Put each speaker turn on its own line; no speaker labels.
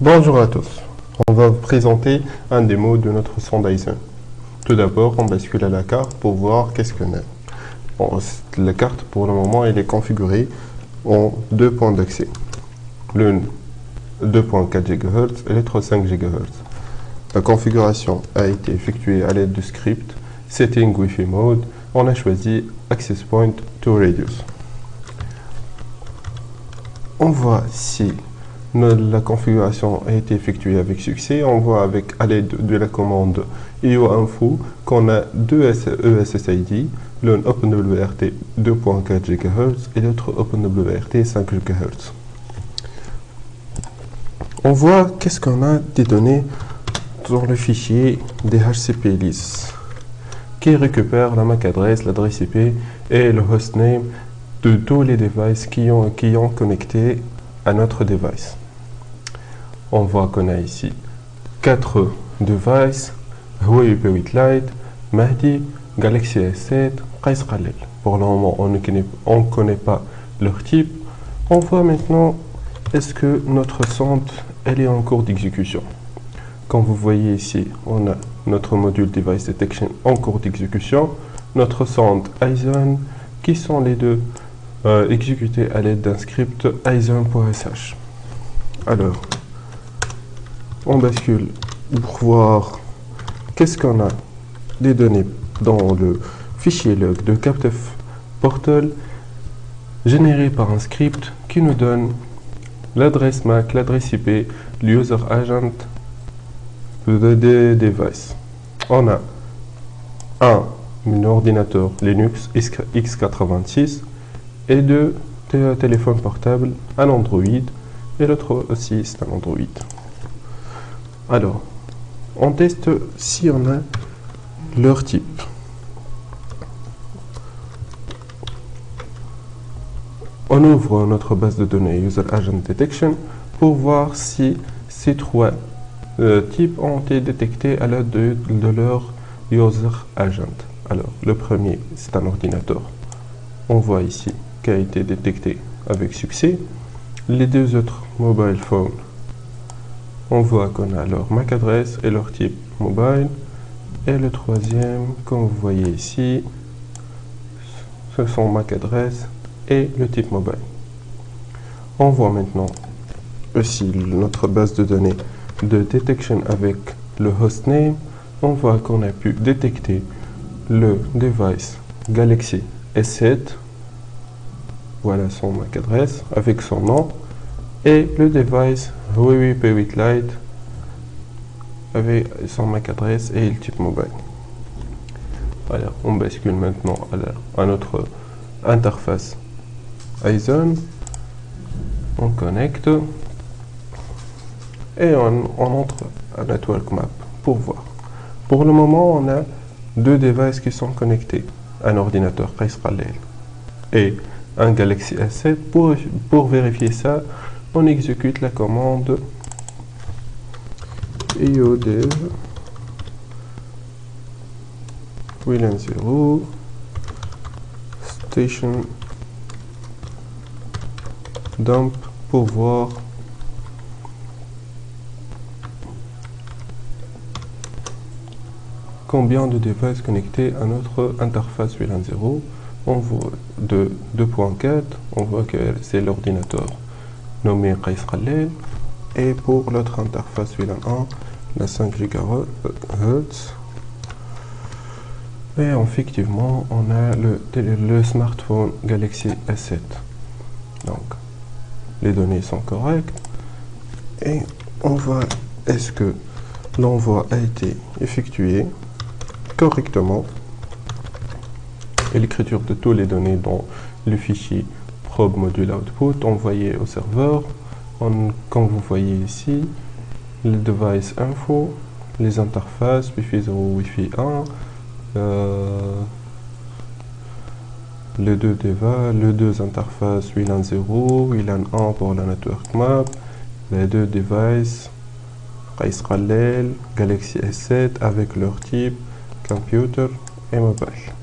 Bonjour à tous. On va vous présenter un démo de notre sonde Dyson. Tout d'abord, on bascule à la carte pour voir qu'est-ce qu'on a. Bon, la carte, pour le moment, elle est configurée en deux points d'accès. L'une 2.4 GHz et l'autre 5 GHz. La configuration a été effectuée à l'aide du script Setting Wi-Fi Mode. On a choisi Access Point to Radius. On voit si la configuration a été effectuée avec succès. On voit à l'aide de la commande IOInfo qu'on a deux ESSID, l'un OpenWRT 2.4 GHz et l'autre OpenWRT 5 GHz. On voit qu'est-ce qu'on a des données dans le fichier DHCP-LIS qui récupère la MAC adresse, l'adresse IP et le hostname de tous les devices qui ont connecté à notre device. On voit qu'on a ici 4 devices, Huawei P8 Lite, Mahdi, Galaxy S7, Qais Khalil. Pour le moment, on ne connaît pas leur type. On voit maintenant est-ce que notre sonde elle est en cours d'exécution. Comme vous voyez ici, on a notre module Device Detection en cours d'exécution, notre sonde Dyson, qui sont les deux exécutés à l'aide d'un script Dyson.sh. Alors, on bascule pour voir qu'est-ce qu'on a des données dans le fichier log de Captef Portal généré par un script qui nous donne l'adresse MAC, l'adresse IP, l'user agent des devices. On a un ordinateur Linux x86 et deux téléphones portables, un Android et l'autre aussi c'est un Android. Alors, on teste si on a leur type. On ouvre notre base de données User Agent Detection pour voir si ces trois types ont été détectés à l'aide de leur User Agent. Alors, le premier, c'est un ordinateur. On voit ici qu'il a été détecté avec succès. Les deux autres mobile phones, on voit qu'on a leur MAC adresse et leur type mobile. Et le troisième, comme vous voyez ici, ce sont MAC adresse et le type mobile. On voit maintenant aussi notre base de données de detection avec le hostname. On voit qu'on a pu détecter le device Galaxy S7, voilà son MAC adresse avec son nom, et le device Huawei P8 Lite avec son MAC adresse et le type mobile. Voilà, on bascule maintenant à notre interface Dyson. On connecte et on entre à Network Map pour voir. Pour le moment, on a deux devices qui sont connectés, un ordinateur Qais Khalil et un Galaxy S7. Pour vérifier ça, on exécute la commande iodev WLAN 0 station dump pour voir combien de devices connectés à notre interface WLAN 0. On voit de 2.4, on voit que c'est l'ordinateur nommé Qais Khalil, et pour l'autre interface WLAN 1, la 5 GHz. Et effectivement, on a le smartphone Galaxy S7. Donc, les données sont correctes. Et on voit est-ce que l'envoi a été effectué correctement. Et l'écriture de toutes les données dans le fichier probe module output envoyé au serveur. Comme vous voyez ici, le device info, les interfaces Wi-Fi 0, Wi-Fi 1, les deux interfaces WLAN 0, WLAN 1 pour la network map, les deux devices Qais Khalil, Galaxy S7 avec leur type computer et mobile.